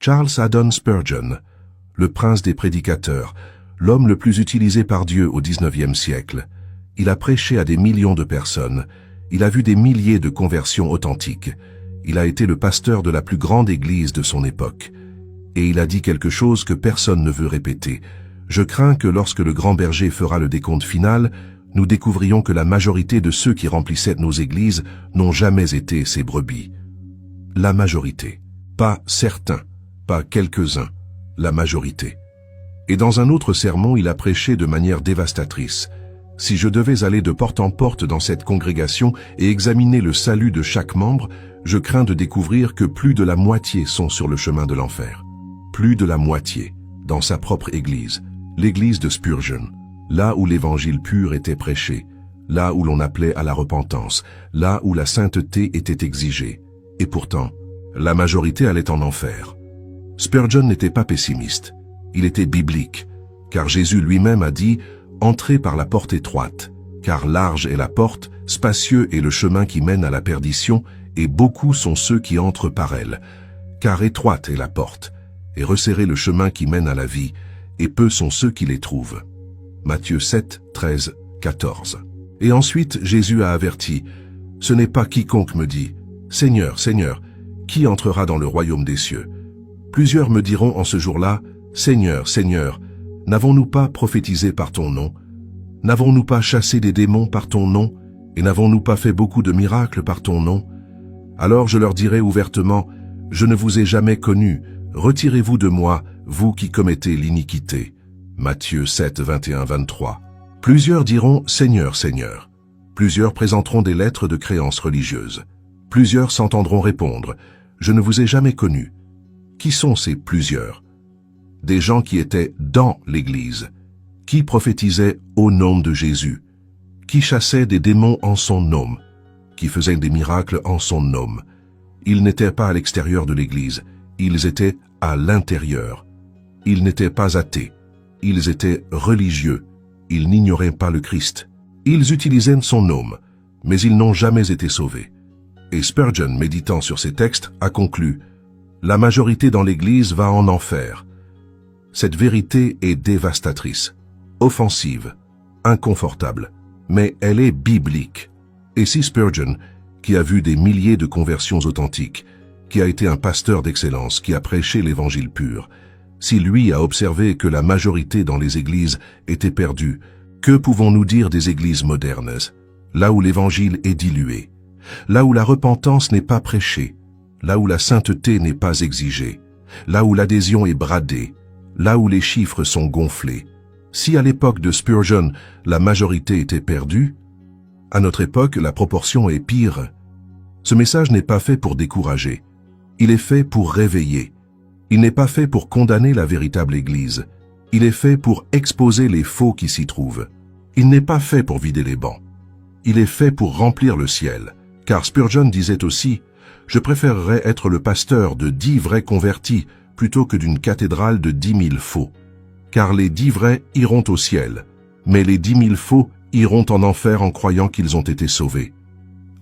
Charles Haddon Spurgeon, le prince des prédicateurs, l'homme le plus utilisé par Dieu au XIXe siècle. Il a prêché à des millions de personnes. Il a vu des milliers de conversions authentiques. Il a été le pasteur de la plus grande église de son époque. Et il a dit quelque chose que personne ne veut répéter. Je crains que lorsque le grand berger fera le décompte final, nous découvrions que la majorité de ceux qui remplissaient nos églises n'ont jamais été ses brebis. La majorité. Pas certains, pas quelques-uns, la majorité. Et dans un autre sermon, il a prêché de manière dévastatrice. Si je devais aller de porte en porte dans cette congrégation et examiner le salut de chaque membre, je crains de découvrir que plus de la moitié sont sur le chemin de l'enfer. Plus de la moitié, dans sa propre église, l'église de Spurgeon, là où l'évangile pur était prêché, là où l'on appelait à la repentance, là où la sainteté était exigée. Et pourtant, la majorité allait en enfer. Spurgeon n'était pas pessimiste, il était biblique, car Jésus lui-même a dit « Entrez par la porte étroite, car large est la porte, spacieux est le chemin qui mène à la perdition, et beaucoup sont ceux qui entrent par elle. Car étroite est la porte, et resserré le chemin qui mène à la vie, et peu sont ceux qui les trouvent. » Matthieu 7, 13, 14. Et ensuite, Jésus a averti « Ce n'est pas quiconque me dit « Seigneur, Seigneur, qui entrera dans le royaume des cieux ?» Plusieurs me diront en ce jour-là « Seigneur, Seigneur, n'avons-nous pas prophétisé par ton nom? N'avons-nous pas chassé des démons par ton nom? Et n'avons-nous pas fait beaucoup de miracles par ton nom? Alors je leur dirai ouvertement « Je ne vous ai jamais connu, retirez-vous de moi, vous qui commettez l'iniquité. » Matthieu 7, 21-23. Plusieurs diront « Seigneur, Seigneur ». Plusieurs présenteront des lettres de créance religieuse. Plusieurs s'entendront répondre « Je ne vous ai jamais connu ». Qui sont ces plusieurs? Des gens qui étaient dans l'Église, qui prophétisaient au nom de Jésus, qui chassaient des démons en son nom, qui faisaient des miracles en son nom. Ils n'étaient pas à l'extérieur de l'Église, ils étaient à l'intérieur. Ils n'étaient pas athées, ils étaient religieux, ils n'ignoraient pas le Christ. Ils utilisaient son nom, mais ils n'ont jamais été sauvés. Et Spurgeon, méditant sur ces textes, a conclu « La majorité dans l'Église va en enfer. » Cette vérité est dévastatrice, offensive, inconfortable, mais elle est biblique. Et si Spurgeon, qui a vu des milliers de conversions authentiques, qui a été un pasteur d'excellence, qui a prêché l'évangile pur, si lui a observé que la majorité dans les églises était perdue, que pouvons-nous dire des églises modernes, là où l'évangile est dilué, là où la repentance n'est pas prêchée, là où la sainteté n'est pas exigée, là où l'adhésion est bradée, là où les chiffres sont gonflés? Si à l'époque de Spurgeon, la majorité était perdue, à notre époque, la proportion est pire. Ce message n'est pas fait pour décourager. Il est fait pour réveiller. Il n'est pas fait pour condamner la véritable Église. Il est fait pour exposer les faux qui s'y trouvent. Il n'est pas fait pour vider les bancs. Il est fait pour remplir le ciel. Car Spurgeon disait aussi « Je préférerais être le pasteur de 10 vrais convertis plutôt que d'une cathédrale de 10 000 faux. Car les 10 vrais iront au ciel, mais les 10 000 faux iront en enfer en croyant qu'ils ont été sauvés.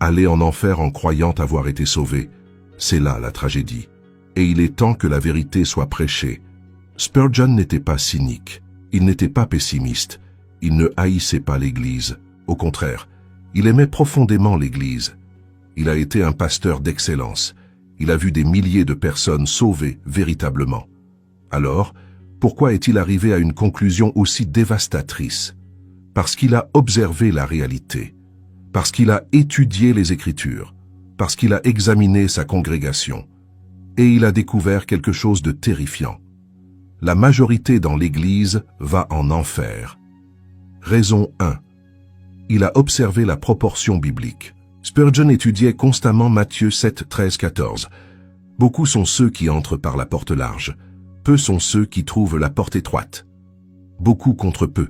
Aller en enfer en croyant avoir été sauvés, c'est là la tragédie. Et il est temps que la vérité soit prêchée. » Spurgeon n'était pas cynique, il n'était pas pessimiste, il ne haïssait pas l'Église. Au contraire, il aimait profondément l'Église. Il a été un pasteur d'excellence. Il a vu des milliers de personnes sauvées véritablement. Alors, pourquoi est-il arrivé à une conclusion aussi dévastatrice? Parce qu'il a observé la réalité, parce qu'il a étudié les Écritures, parce qu'il a examiné sa congrégation, et il a découvert quelque chose de terrifiant. La majorité dans l'Église va en enfer. Raison 1. Il a observé la proportion biblique. Spurgeon étudiait constamment Matthieu 7, 13, 14. Beaucoup sont ceux qui entrent par la porte large. Peu sont ceux qui trouvent la porte étroite. Beaucoup contre peu.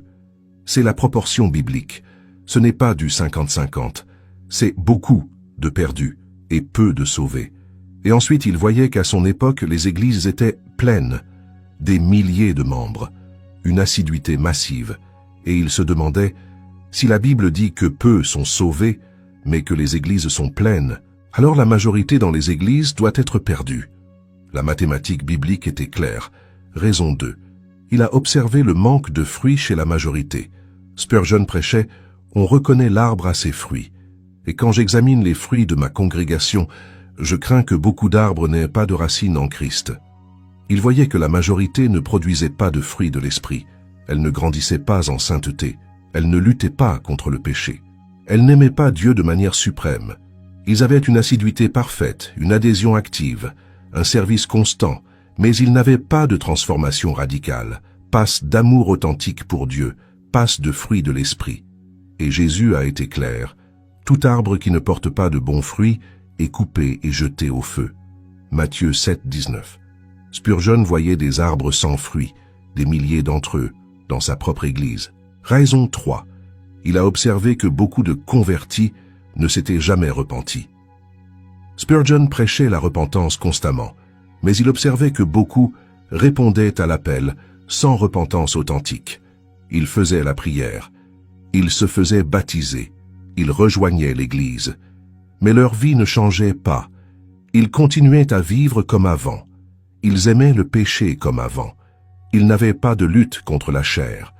C'est la proportion biblique. Ce n'est pas du 50-50. C'est beaucoup de perdus et peu de sauvés. Et ensuite, il voyait qu'à son époque, les églises étaient pleines, des milliers de membres, une assiduité massive. Et il se demandait, si la Bible dit que peu sont sauvés, mais que les églises sont pleines, alors la majorité dans les églises doit être perdue. La mathématique biblique était claire. Raison 2. Il a observé le manque de fruits chez la majorité. Spurgeon prêchait « On reconnaît l'arbre à ses fruits. Et quand j'examine les fruits de ma congrégation, je crains que beaucoup d'arbres n'aient pas de racines en Christ. » Il voyait que la majorité ne produisait pas de fruits de l'esprit. Elle ne grandissait pas en sainteté. Elle ne luttait pas contre le péché. Elle n'aimait pas Dieu de manière suprême. Ils avaient une assiduité parfaite, une adhésion active, un service constant, mais ils n'avaient pas de transformation radicale, passe d'amour authentique pour Dieu, passe de fruits de l'esprit. Et Jésus a été clair. Tout arbre qui ne porte pas de bons fruits est coupé et jeté au feu. Matthieu 7, 19. Spurgeon voyait des arbres sans fruits, des milliers d'entre eux, dans sa propre Église. Raison 3. Il a observé que beaucoup de convertis ne s'étaient jamais repentis. Spurgeon prêchait la repentance constamment, mais il observait que beaucoup répondaient à l'appel sans repentance authentique. Ils faisaient la prière, ils se faisaient baptiser, ils rejoignaient l'Église, mais leur vie ne changeait pas. Ils continuaient à vivre comme avant. Ils aimaient le péché comme avant. Ils n'avaient pas de lutte contre la chair,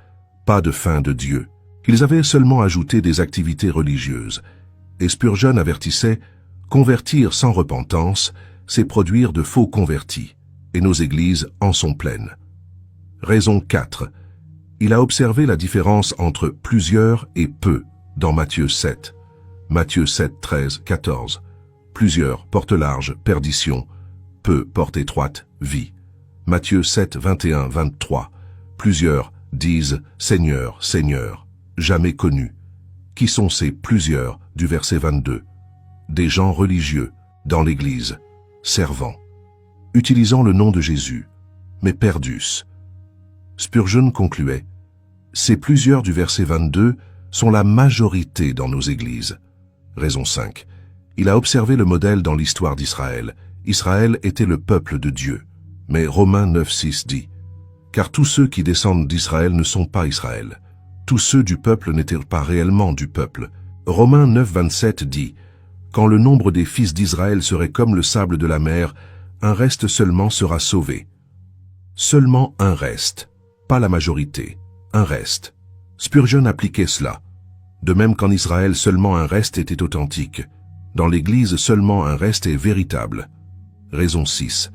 pas de faim de Dieu. Ils avaient seulement ajouté des activités religieuses. Et Spurgeon avertissait, convertir sans repentance, c'est produire de faux convertis. Et nos églises en sont pleines. Raison 4. Il a observé la différence entre plusieurs et peu dans Matthieu 7. Matthieu 7, 13, 14. Plusieurs, porte large, perdition. Peu, porte étroite, vie. Matthieu 7, 21, 23. Plusieurs disent « Seigneur, Seigneur », jamais connus. Qui sont ces plusieurs du verset 22? Des gens religieux, dans l'Église, servants, utilisant le nom de Jésus, mais perdus. Spurgeon concluait « Ces plusieurs du verset 22 sont la majorité dans nos églises. » Raison 5. Il a observé le modèle dans l'histoire d'Israël. Israël était le peuple de Dieu. Mais Romains 9, 6 dit « Car tous ceux qui descendent d'Israël ne sont pas Israël. Tous ceux du peuple n'étaient pas réellement du peuple. » Romains 9, 27 dit « Quand le nombre des fils d'Israël serait comme le sable de la mer, un reste seulement sera sauvé. » Seulement un reste, pas la majorité, un reste. Spurgeon appliquait cela. De même qu'en Israël seulement un reste était authentique. Dans l'Église seulement un reste est véritable. Raison 6.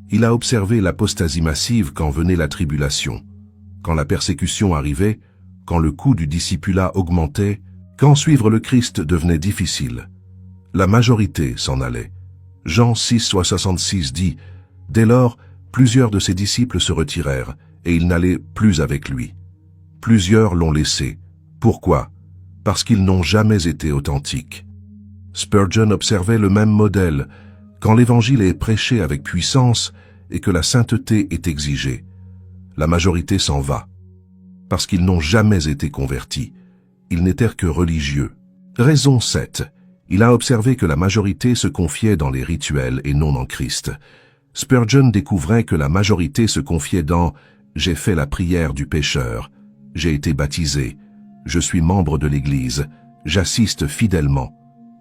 Il a observé l'apostasie massive quand venait la tribulation, quand la persécution arrivait, quand le coût du discipulat augmentait, quand suivre le Christ devenait difficile. La majorité s'en allait. Jean 6, 66 dit « Dès lors, plusieurs de ses disciples se retirèrent, et ils n'allaient plus avec lui. Plusieurs l'ont laissé. Pourquoi? Parce qu'ils n'ont jamais été authentiques. » Spurgeon observait le même modèle. Quand l'Évangile est prêché avec puissance et que la sainteté est exigée, la majorité s'en va, parce qu'ils n'ont jamais été convertis. Ils n'étaient que religieux. Raison 7. Il a observé que la majorité se confiait dans les rituels et non en Christ. Spurgeon découvrait que la majorité se confiait dans « J'ai fait la prière du pécheur, j'ai été baptisé, je suis membre de l'Église, j'assiste fidèlement,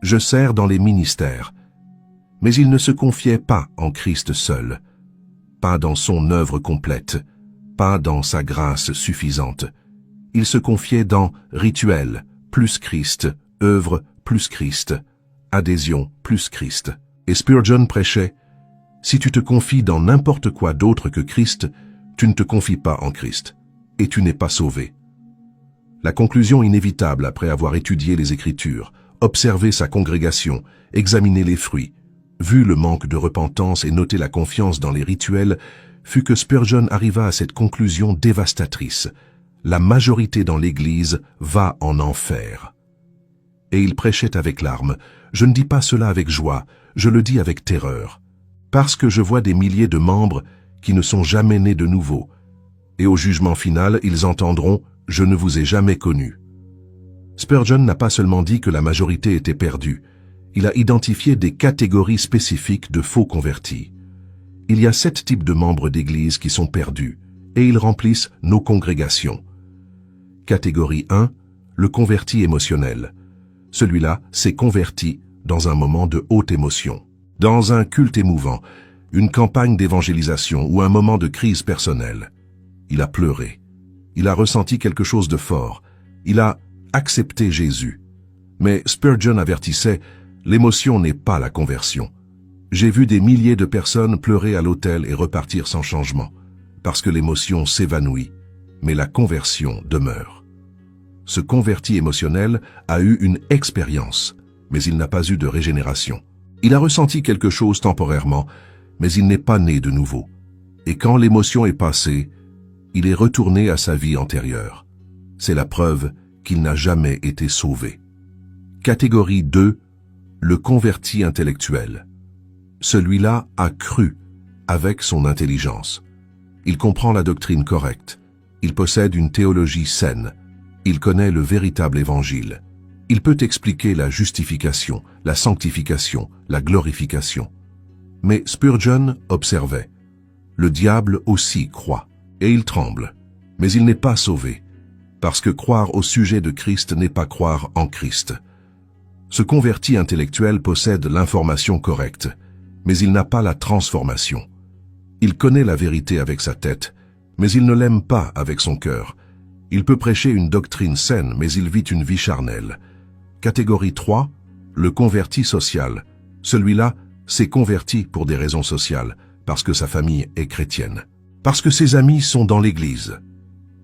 je sers dans les ministères. » Mais il ne se confiait pas en Christ seul, pas dans son œuvre complète, pas dans sa grâce suffisante. Il se confiait dans rituel plus Christ, œuvre plus Christ, adhésion plus Christ. Et Spurgeon prêchait « Si tu te confies dans n'importe quoi d'autre que Christ, tu ne te confies pas en Christ, et tu n'es pas sauvé. » La conclusion inévitable après avoir étudié les Écritures, observé sa congrégation, examiné les fruits, vu le manque de repentance et noté la confiance dans les rituels, fut que Spurgeon arriva à cette conclusion dévastatrice. La majorité dans l'Église va en enfer. Et il prêchait avec larmes. Je ne dis pas cela avec joie, je le dis avec terreur. Parce que je vois des milliers de membres qui ne sont jamais nés de nouveau. Et au jugement final, ils entendront « Je ne vous ai jamais connu ». Spurgeon n'a pas seulement dit que la majorité était perdue, il a identifié des catégories spécifiques de faux convertis. Il y a 7 types de membres d'Église qui sont perdus, et ils remplissent nos congrégations. Catégorie 1, le converti émotionnel. Celui-là s'est converti dans un moment de haute émotion, dans un culte émouvant. une campagne d'évangélisation ou un moment de crise personnelle. Il a pleuré. Il a ressenti quelque chose de fort. Il a accepté Jésus. Mais Spurgeon avertissait, l'émotion n'est pas la conversion. J'ai vu des milliers de personnes pleurer à l'autel et repartir sans changement, parce que l'émotion s'évanouit, mais la conversion demeure. Ce converti émotionnel a eu une expérience, mais il n'a pas eu de régénération. Il a ressenti quelque chose temporairement, mais il n'est pas né de nouveau. Et quand l'émotion est passée, il est retourné à sa vie antérieure. C'est la preuve qu'il n'a jamais été sauvé. Catégorie 2, le converti intellectuel. Celui-là a cru avec son intelligence. Il comprend la doctrine correcte. Il possède une théologie saine. Il connaît le véritable évangile. Il peut expliquer la justification, la sanctification, la glorification. Mais Spurgeon observait. Le diable aussi croit, et il tremble. Mais il n'est pas sauvé, parce que croire au sujet de Christ n'est pas croire en Christ. Ce converti intellectuel possède l'information correcte, mais il n'a pas la transformation. Il connaît la vérité avec sa tête, mais il ne l'aime pas avec son cœur. Il peut prêcher une doctrine saine, mais il vit une vie charnelle. Catégorie 3, le converti social. Celui-là s'est converti pour des raisons sociales, parce que sa famille est chrétienne, parce que ses amis sont dans l'église,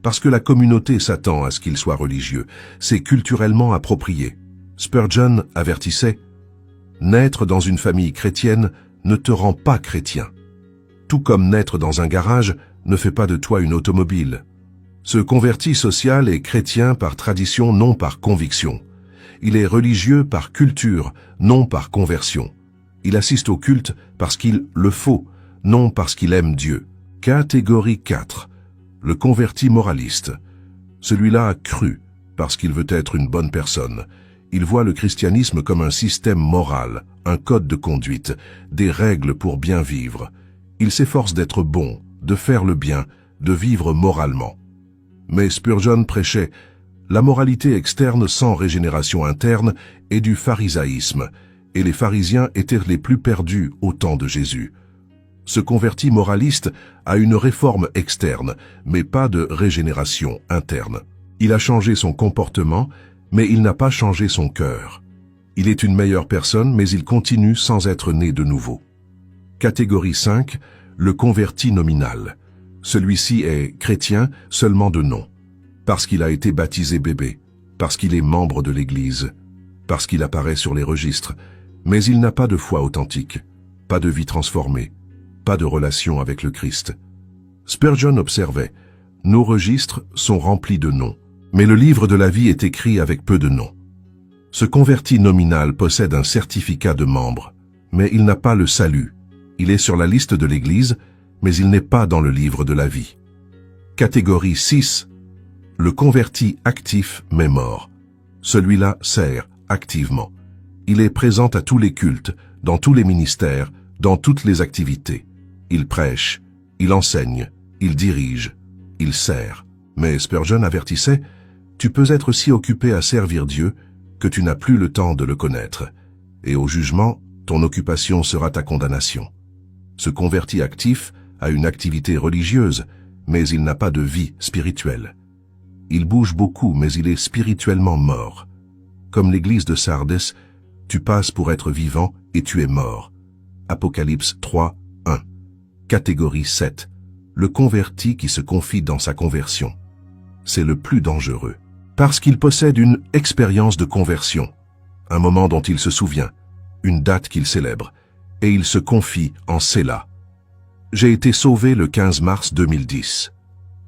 parce que la communauté s'attend à ce qu'il soit religieux. C'est culturellement approprié. Spurgeon avertissait, « Naître dans une famille chrétienne ne te rend pas chrétien. Tout comme naître dans un garage ne fait pas de toi une automobile. » Ce converti social est chrétien par tradition, non par conviction. Il est religieux par culture, non par conversion. Il assiste au culte parce qu'il le faut, non parce qu'il aime Dieu. Catégorie 4. Le converti moraliste. Celui-là a cru parce qu'il veut être une bonne personne. Il voit le christianisme comme un système moral, un code de conduite, des règles pour bien vivre. Il s'efforce d'être bon, de faire le bien, de vivre moralement. Mais Spurgeon prêchait la moralité externe sans régénération interne est du pharisaïsme, et les pharisiens étaient les plus perdus au temps de Jésus. Ce converti moraliste a une réforme externe, mais pas de régénération interne. Il a changé son comportement, mais il n'a pas changé son cœur. Il est une meilleure personne, mais il continue sans être né de nouveau. Catégorie 5, le converti nominal. Celui-ci est chrétien seulement de nom, parce qu'il a été baptisé bébé, parce qu'il est membre de l'Église, parce qu'il apparaît sur les registres, mais il n'a pas de foi authentique, pas de vie transformée, pas de relation avec le Christ. Spurgeon observait, « Nos registres sont remplis de noms, mais le livre de la vie est écrit avec peu de noms. Ce converti nominal possède un certificat de membre, mais il n'a pas le salut. Il est sur la liste de l'Église, mais il n'est pas dans le livre de la vie. » Catégorie 6. Le converti actif mais mort. Celui-là sert activement. Il est présent à tous les cultes, dans tous les ministères, dans toutes les activités. Il prêche, il enseigne, il dirige, il sert. Mais Spurgeon avertissait, « Tu peux être si occupé à servir Dieu que tu n'as plus le temps de le connaître. Et au jugement, ton occupation sera ta condamnation. » Ce converti actif a une activité religieuse, mais il n'a pas de vie spirituelle. Il bouge beaucoup, mais il est spirituellement mort. Comme l'église de Sardes, tu passes pour être vivant et tu es mort. Apocalypse 3, 1. Catégorie 7. Le converti qui se confie dans sa conversion. C'est le plus dangereux, parce qu'il possède une expérience de conversion, un moment dont il se souvient, une date qu'il célèbre, et il se confie en Sélah. J'ai été sauvé le 15 mars 2010.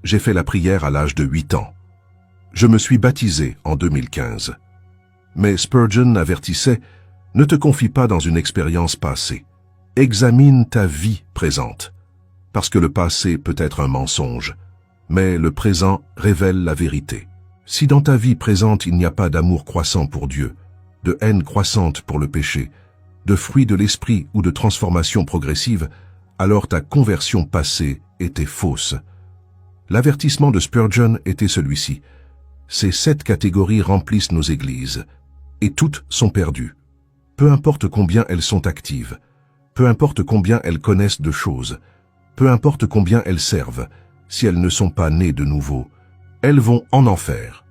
J'ai fait la prière à l'âge de 8 ans. Je me suis baptisé en 2015. Mais Spurgeon avertissait, « Ne te confie pas dans une expérience passée. Examine ta vie présente. Parce que le passé peut être un mensonge, mais le présent révèle la vérité. Si dans ta vie présente il n'y a pas d'amour croissant pour Dieu, de haine croissante pour le péché, de fruits de l'esprit ou de transformation progressive, alors ta conversion passée était fausse. » L'avertissement de Spurgeon était celui-ci. Ces 7 catégories remplissent nos églises, et toutes sont perdues. Peu importe combien elles sont actives. peu importe combien elles connaissent de choses, peu importe combien elles servent, si elles ne sont pas nées de nouveau, elles vont en enfer.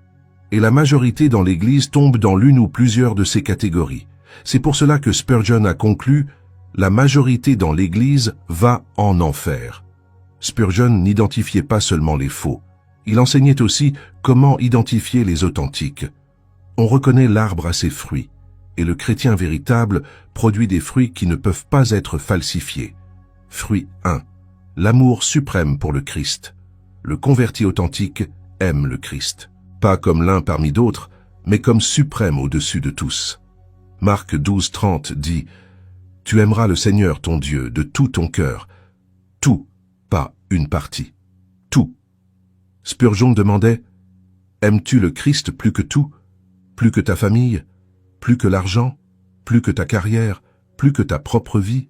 Et la majorité dans l'Église tombe dans l'une ou plusieurs de ces catégories. C'est pour cela que Spurgeon a conclu « La majorité dans l'Église va en enfer ». Spurgeon n'identifiait pas seulement les faux, il enseignait aussi comment identifier les authentiques. On reconnaît l'arbre à ses fruits, et le chrétien véritable produit des fruits qui ne peuvent pas être falsifiés. Fruit 1. L'amour suprême pour le Christ. Le converti authentique aime le Christ. Pas comme l'un parmi d'autres, mais comme suprême au-dessus de tous. Marc 12:30 dit « Tu aimeras le Seigneur ton Dieu de tout ton cœur. » Tout, pas une partie. Tout. Spurgeon demandait « Aimes-tu le Christ plus que tout, plus que ta famille, plus que l'argent, plus que ta carrière, plus que ta propre vie ?»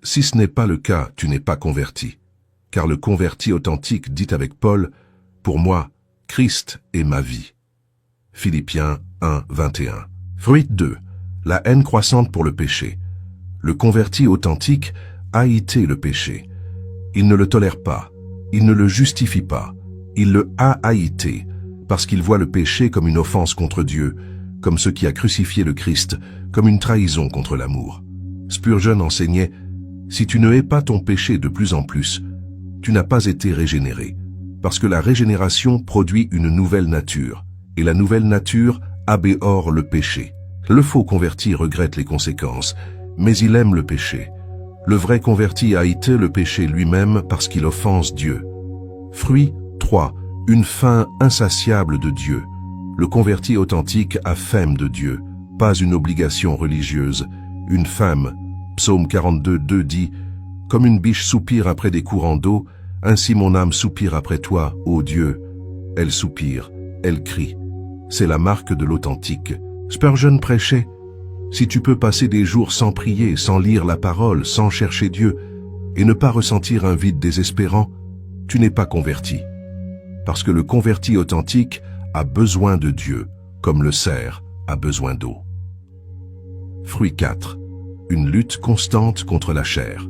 Si ce n'est pas le cas, tu n'es pas converti. Car le converti authentique dit avec Paul « Pour moi, Christ est ma vie. » Philippiens 1:21. Fruit 2. La haine croissante pour le péché. Le converti authentique haït le péché. Il ne le tolère pas, il ne le justifie pas, il le haït parce qu'il voit le péché comme une offense contre Dieu, comme ce qui a crucifié le Christ, comme une trahison contre l'amour. Spurgeon enseignait « Si tu ne hais pas ton péché de plus en plus, tu n'as pas été régénéré, parce que la régénération produit une nouvelle nature, et la nouvelle nature abhorre le péché. Le faux converti regrette les conséquences, mais il aime le péché. Le vrai converti haït le péché lui-même parce qu'il offense Dieu. Fruit 3. Une faim insatiable de Dieu. Le converti authentique a faim de Dieu, pas une obligation religieuse, une faim. Psaume 42:2 dit « Comme une biche soupire après des courants d'eau, ainsi mon âme soupire après toi, ô Dieu. » Elle soupire, elle crie. C'est la marque de l'authentique. Spurgeon prêchait « Si tu peux passer des jours sans prier, sans lire la parole, sans chercher Dieu, et ne pas ressentir un vide désespérant, tu n'es pas converti. » Parce que le converti authentique a besoin de Dieu, comme le cerf a besoin d'eau. Fruit 4. Une lutte constante contre la chair.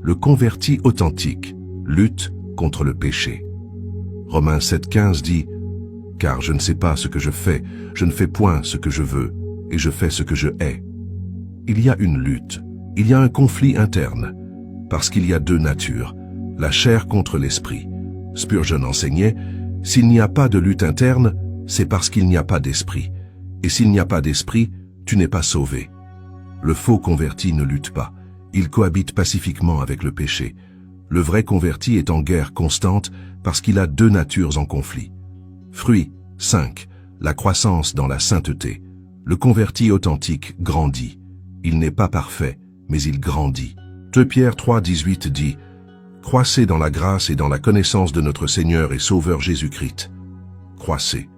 Le converti authentique lutte contre le péché. Romains 7:15 dit « Car je ne sais pas ce que je fais, je ne fais point ce que je veux, et je fais ce que je hais. » Il y a une lutte, il y a un conflit interne, parce qu'il y a deux natures, la chair contre l'esprit. Spurgeon enseignait « S'il n'y a pas de lutte interne, c'est parce qu'il n'y a pas d'esprit. Et s'il n'y a pas d'esprit, tu n'es pas sauvé. » Le faux converti ne lutte pas, il cohabite pacifiquement avec le péché. Le vrai converti est en guerre constante parce qu'il a deux natures en conflit. Fruit 5. La croissance dans la sainteté. Le converti authentique grandit. Il n'est pas parfait, mais il grandit. 2 Pierre 3:18 dit « Croissez dans la grâce et dans la connaissance de notre Seigneur et Sauveur Jésus-Christ. » Croissez.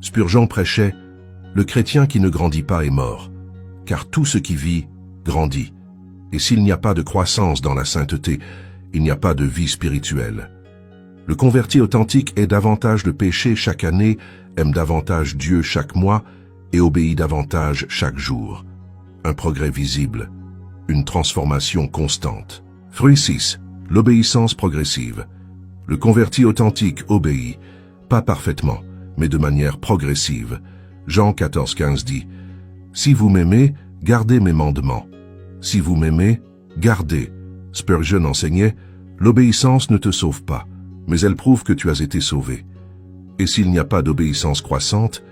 Spurgeon prêchait « Le chrétien qui ne grandit pas est mort, car tout ce qui vit grandit. Et s'il n'y a pas de croissance dans la sainteté, il n'y a pas de vie spirituelle. » Le converti authentique hait davantage le péché chaque année, aime davantage Dieu chaque mois et obéit davantage chaque jour. Un progrès visible, une transformation constante. Fruit 6. L'obéissance progressive. Le converti authentique obéit, pas parfaitement, mais de manière progressive. Jean 14:15 dit « Si vous m'aimez, gardez mes mandements. Si vous m'aimez, gardez. » Spurgeon enseignait « L'obéissance ne te sauve pas, mais elle prouve que tu as été sauvé. Et s'il n'y a pas d'obéissance croissante,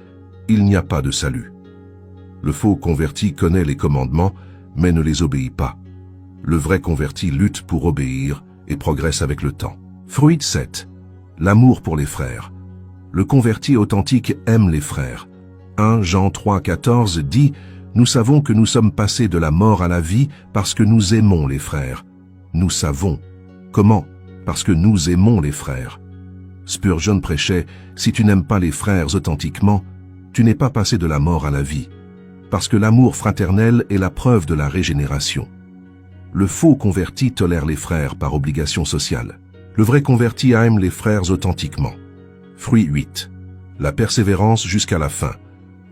il n'y a pas de salut. » Le faux converti connaît les commandements, mais ne les obéit pas. Le vrai converti lutte pour obéir et progresse avec le temps. Fruit 7. L'amour pour les frères. Le converti authentique aime les frères. 1 Jean 3:14 dit « Nous savons que nous sommes passés de la mort à la vie parce que nous aimons les frères. » Nous savons. Comment? Parce que nous aimons les frères. Spurgeon prêchait « Si tu n'aimes pas les frères authentiquement, tu n'es pas passé de la mort à la vie. » Parce que l'amour fraternel est la preuve de la régénération. Le faux converti tolère les frères par obligation sociale. Le vrai converti aime les frères authentiquement. Fruit 8. La persévérance jusqu'à la fin.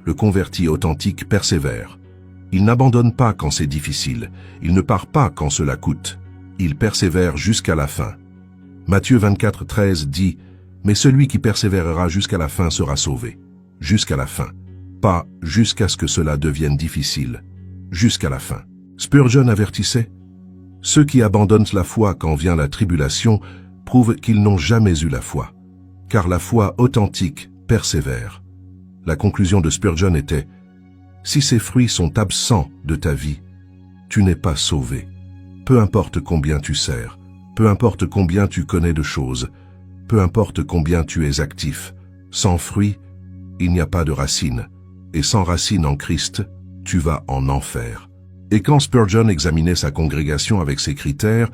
Le converti authentique persévère. Il n'abandonne pas quand c'est difficile. Il ne part pas quand cela coûte. Il persévère jusqu'à la fin. Matthieu 24, 13 dit « Mais celui qui persévérera jusqu'à la fin sera sauvé. » Jusqu'à la fin. Pas jusqu'à ce que cela devienne difficile. Jusqu'à la fin. Spurgeon avertissait « Ceux qui abandonnent la foi quand vient la tribulation prouvent qu'ils n'ont jamais eu la foi. Car la foi authentique persévère. » La conclusion de Spurgeon était « Si ces fruits sont absents de ta vie, tu n'es pas sauvé. Peu importe combien tu sers, peu importe combien tu connais de choses, peu importe combien tu es actif, sans fruits, il n'y a pas de racines, et sans racines en Christ, tu vas en enfer. » Et quand Spurgeon examinait sa congrégation avec ces critères,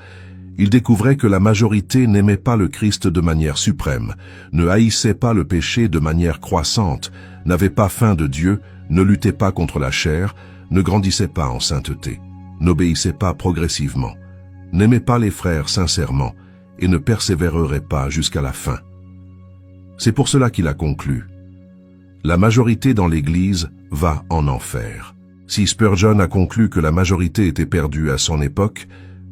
il découvrait que la majorité n'aimait pas le Christ de manière suprême, ne haïssait pas le péché de manière croissante, n'avait pas faim de Dieu, ne luttait pas contre la chair, ne grandissait pas en sainteté, n'obéissait pas progressivement, n'aimait pas les frères sincèrement et ne persévérerait pas jusqu'à la fin. C'est pour cela qu'il a conclu « La majorité dans l'Église va en enfer ». Si Spurgeon a conclu que la majorité était perdue à son époque,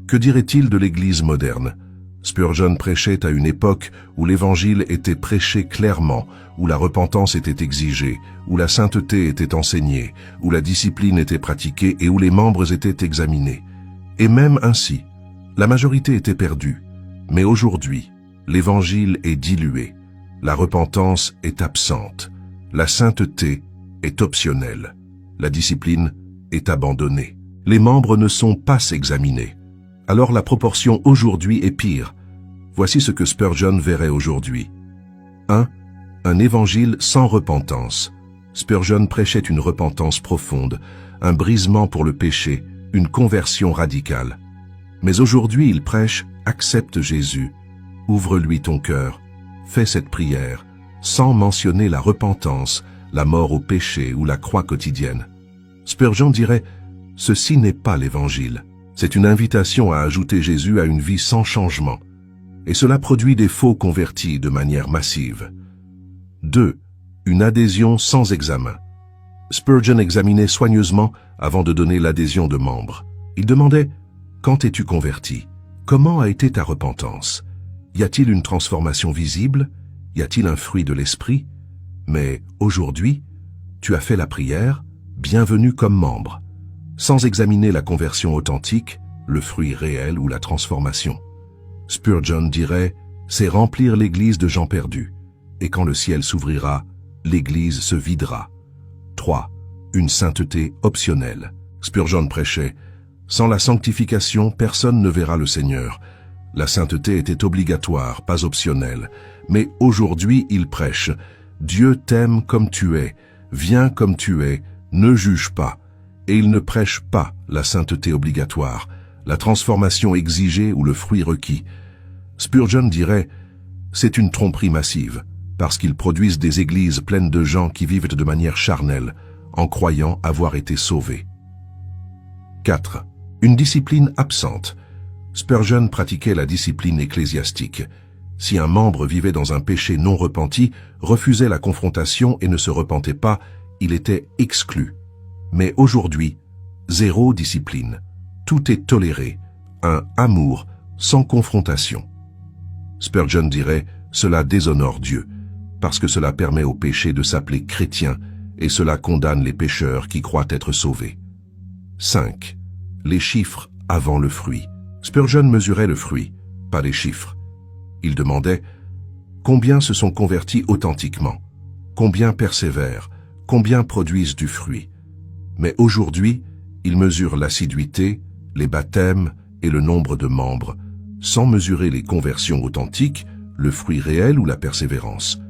que dirait-il de l'Église moderne? Spurgeon prêchait à une époque où l'Évangile était prêché clairement, où la repentance était exigée, où la sainteté était enseignée, où la discipline était pratiquée et où les membres étaient examinés. Et même ainsi, la majorité était perdue. Mais aujourd'hui, l'Évangile est dilué, la repentance est absente, la sainteté est optionnelle, la discipline est abandonnée. Les membres ne sont pas examinés. Alors la proportion aujourd'hui est pire. Voici ce que Spurgeon verrait aujourd'hui. 1. Un évangile sans repentance. Spurgeon prêchait une repentance profonde, un brisement pour le péché, une conversion radicale. Mais aujourd'hui il prêche « Accepte Jésus, ouvre-lui ton cœur, fais cette prière », sans mentionner la repentance, la mort au péché ou la croix quotidienne. Spurgeon dirait « Ceci n'est pas l'Évangile. C'est une invitation à ajouter Jésus à une vie sans changement. Et cela produit des faux convertis de manière massive. » 2. Une adhésion sans examen. Spurgeon examinait soigneusement avant de donner l'adhésion de membres. Il demandait « Quand es-tu converti? Comment a été ta repentance? Y a-t-il une transformation visible? Y a-t-il un fruit de l'esprit? Mais aujourd'hui, tu as fait la prière, bienvenue comme membre, sans examiner la conversion authentique, le fruit réel ou la transformation. » Spurgeon dirait « C'est remplir l'église de gens perdus, et quand le ciel s'ouvrira, l'église se videra. » 3. Une sainteté optionnelle. Spurgeon prêchait « Sans la sanctification, personne ne verra le Seigneur. » La sainteté était obligatoire, pas optionnelle. Mais aujourd'hui, il prêche « Dieu t'aime comme tu es, viens comme tu es, ne juge pas. » Et il ne prêche pas la sainteté obligatoire, la transformation exigée ou le fruit requis. Spurgeon dirait « C'est une tromperie massive, parce qu'ils produisent des églises pleines de gens qui vivent de manière charnelle, en croyant avoir été sauvés. » 4. Une discipline absente. Spurgeon pratiquait la discipline ecclésiastique. Si un membre vivait dans un péché non repenti, refusait la confrontation et ne se repentait pas, il était exclu. Mais aujourd'hui, zéro discipline. Tout est toléré, un amour sans confrontation. Spurgeon dirait « Cela déshonore Dieu, parce que cela permet au péché de s'appeler chrétien et cela condamne les pécheurs qui croient être sauvés. » 5. Les chiffres avant le fruit. Spurgeon mesurait le fruit, pas les chiffres. Il demandait « Combien se sont convertis authentiquement? Combien persévèrent? Combien produisent du fruit ?» Mais aujourd'hui, il mesure l'assiduité, les baptêmes et le nombre de membres, sans mesurer les conversions authentiques, le fruit réel ou la persévérance.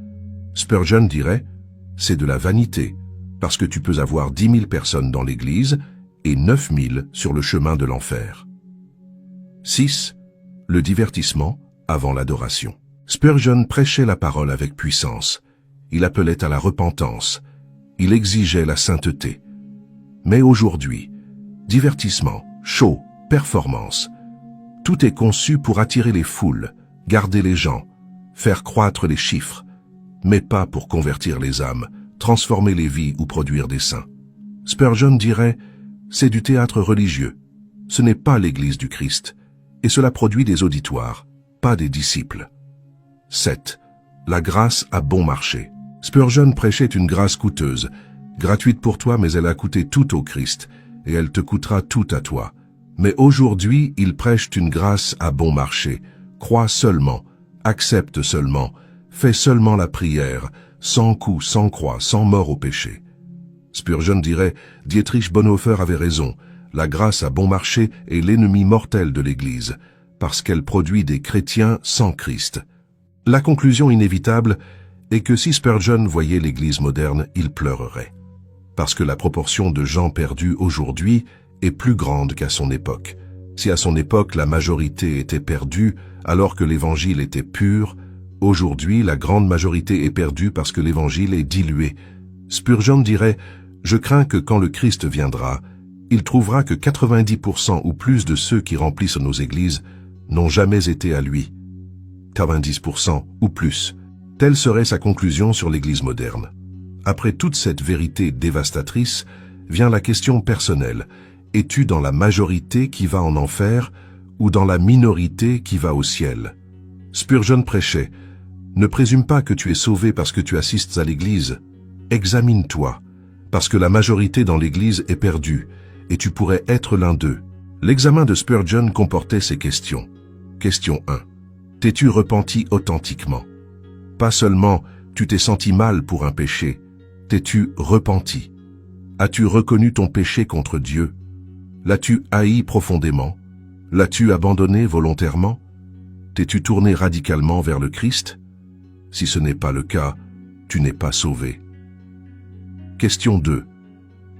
Spurgeon dirait « C'est de la vanité, parce que tu peux avoir 10 000 personnes dans l'Église et 9 000 sur le chemin de l'enfer. » 6. Le divertissement avant l'adoration. Spurgeon prêchait la parole avec puissance. Il appelait à la repentance. Il exigeait la sainteté. Mais aujourd'hui, divertissement, show, performance, tout est conçu pour attirer les foules, garder les gens, faire croître les chiffres, mais pas pour convertir les âmes, transformer les vies ou produire des saints. Spurgeon dirait C'est du théâtre religieux. Ce n'est pas l'Église du Christ. Et cela produit des auditoires, pas des disciples. 7. La grâce à bon marché. Spurgeon prêchait une grâce coûteuse, gratuite pour toi, mais elle a coûté tout au Christ, et elle te coûtera tout à toi. Mais aujourd'hui, il prêche une grâce à bon marché. Crois seulement, accepte seulement, fais seulement la prière, sans coup, sans croix, sans mort au péché. Spurgeon dirait, Dietrich Bonhoeffer avait raison, la grâce à bon marché est l'ennemi mortel de l'Église, parce qu'elle produit des chrétiens sans Christ. La conclusion inévitable est que si Spurgeon voyait l'Église moderne, il pleurerait. Parce que la proportion de gens perdus aujourd'hui est plus grande qu'à son époque. Si à son époque la majorité était perdue alors que l'Évangile était pur, aujourd'hui la grande majorité est perdue parce que l'Évangile est dilué. Spurgeon dirait « Je crains que quand le Christ viendra, il trouvera que 90% ou plus de ceux qui remplissent nos églises n'ont jamais été à lui. 90% ou plus. » Telle serait sa conclusion sur l'Église moderne. Après toute cette vérité dévastatrice, vient la question personnelle. Es-tu dans la majorité qui va en enfer ou dans la minorité qui va au ciel? Spurgeon prêchait « Ne présume pas que tu es sauvé parce que tu assistes à l'Église. Examine-toi, parce que la majorité dans l'Église est perdue, et tu pourrais être l'un d'eux. » L'examen de Spurgeon comportait ces questions. Question 1. T'es-tu repenti authentiquement? Pas seulement tu t'es senti mal pour un péché, t'es-tu repenti? As-tu reconnu ton péché contre Dieu? L'as-tu haï profondément? L'as-tu abandonné volontairement? T'es-tu tourné radicalement vers le Christ? Si ce n'est pas le cas, tu n'es pas sauvé. Question 2.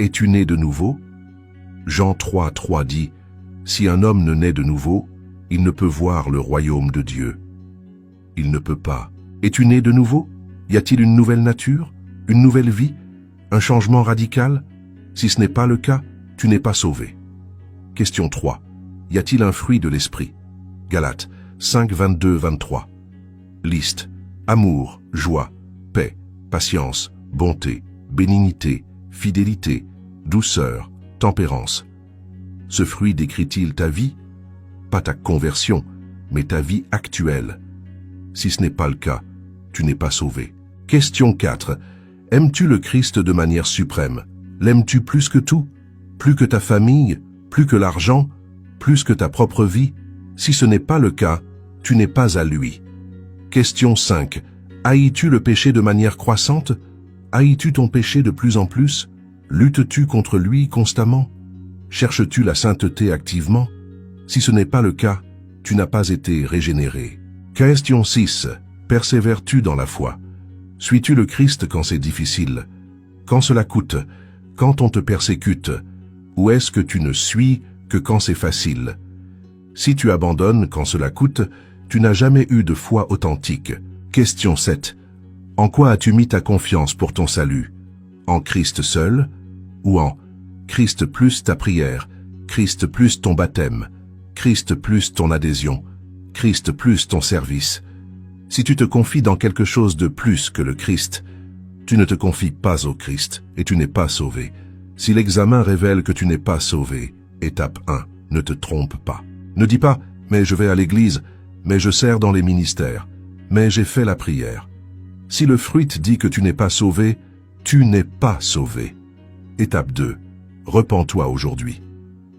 Es-tu né de nouveau? Jean 3:3 dit « Si un homme ne naît de nouveau, il ne peut voir le royaume de Dieu. » Il ne peut pas. Es-tu né de nouveau? Y a-t-il une nouvelle nature? Une nouvelle vie? Un changement radical? Si ce n'est pas le cas, tu n'es pas sauvé. Question 3. Y a-t-il un fruit de l'esprit? Galates 5:22-23. Liste. Amour, joie, paix, patience, bonté, bénignité, fidélité, douceur, tempérance. Ce fruit décrit-il ta vie? Pas ta conversion, mais ta vie actuelle. Si ce n'est pas le cas, tu n'es pas sauvé. Question 4. Aimes-tu le Christ de manière suprême? L'aimes-tu plus que tout? Plus que ta famille? Plus que l'argent? Plus que ta propre vie? Si ce n'est pas le cas, tu n'es pas à lui. Question 5. Haïs-tu le péché de manière croissante? Haïs-tu ton péché de plus en plus? Luttes-tu contre lui constamment? Cherches-tu la sainteté activement? Si ce n'est pas le cas, tu n'as pas été régénéré. Question 6. Persévères-tu dans la foi? Suis-tu le Christ quand c'est difficile? Quand cela coûte? Quand on te persécute? Ou est-ce que tu ne suis que quand c'est facile? Si tu abandonnes quand cela coûte, tu n'as jamais eu de foi authentique. Question 7. En quoi as-tu mis ta confiance pour ton salut? En Christ seul? Ou en Christ plus ta prière, Christ plus ton baptême, Christ plus ton adhésion, Christ plus ton service? Si tu te confies dans quelque chose de plus que le Christ, tu ne te confies pas au Christ et tu n'es pas sauvé. Si l'examen révèle que tu n'es pas sauvé, étape 1, ne te trompe pas. Ne dis pas « mais je vais à l'église, mais je sers dans les ministères, mais j'ai fait la prière ». Si le fruit dit que tu n'es pas sauvé, tu n'es pas sauvé. Étape 2, repens-toi aujourd'hui.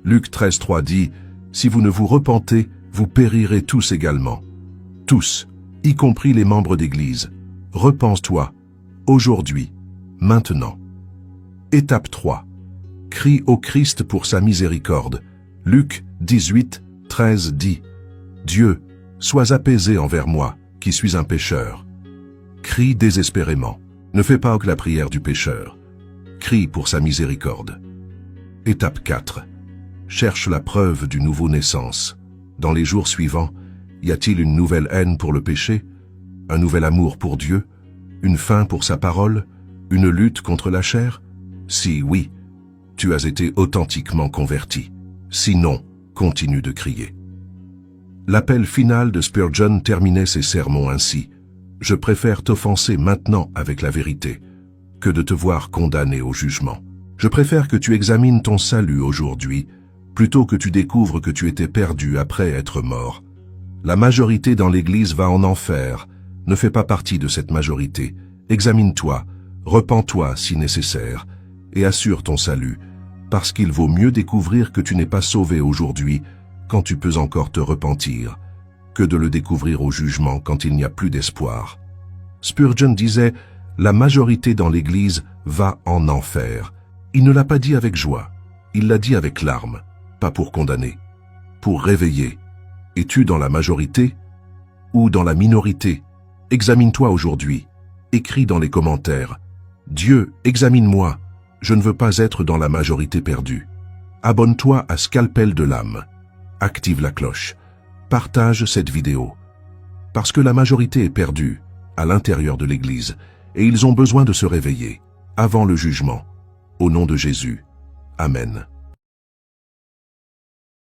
Luc 13:3 dit « Si vous ne vous repentez, vous périrez tous également. » Tous, y compris les membres d'église. Repens-toi, aujourd'hui, maintenant. Étape 3. Crie au Christ pour sa miséricorde. Luc 18:13 dit « Dieu, sois apaisé envers moi, qui suis un pécheur. » Crie désespérément. Ne fais pas que la prière du pécheur. Crie pour sa miséricorde. Étape 4. Cherche la preuve du nouveau-naissance. Dans les jours suivants, y a-t-il une nouvelle haine pour le péché? Un nouvel amour pour Dieu? Une faim pour sa parole? Une lutte contre la chair? Si oui, tu as été authentiquement converti. Sinon, continue de crier. L'appel final de Spurgeon terminait ses sermons ainsi. « Je préfère t'offenser maintenant avec la vérité que de te voir condamné au jugement. » Je préfère que tu examines ton salut aujourd'hui, plutôt que tu découvres que tu étais perdu après être mort. La majorité dans l'Église va en enfer. Ne fais pas partie de cette majorité. Examine-toi, repens-toi si nécessaire, et assure ton salut, parce qu'il vaut mieux découvrir que tu n'es pas sauvé aujourd'hui, quand tu peux encore te repentir, que de le découvrir au jugement quand il n'y a plus d'espoir. Spurgeon disait « La majorité dans l'Église va en enfer ». Il ne l'a pas dit avec joie, il l'a dit avec larmes, pas pour condamner, pour réveiller. Es-tu dans la majorité ou dans la minorité? Examine-toi aujourd'hui. Écris dans les commentaires. Dieu, examine-moi. Je ne veux pas être dans la majorité perdue. Abonne-toi à Scalpel de l'âme. Active la cloche. Partage cette vidéo. Parce que la majorité est perdue à l'intérieur de l'Église et ils ont besoin de se réveiller avant le jugement. Au nom de Jésus. Amen.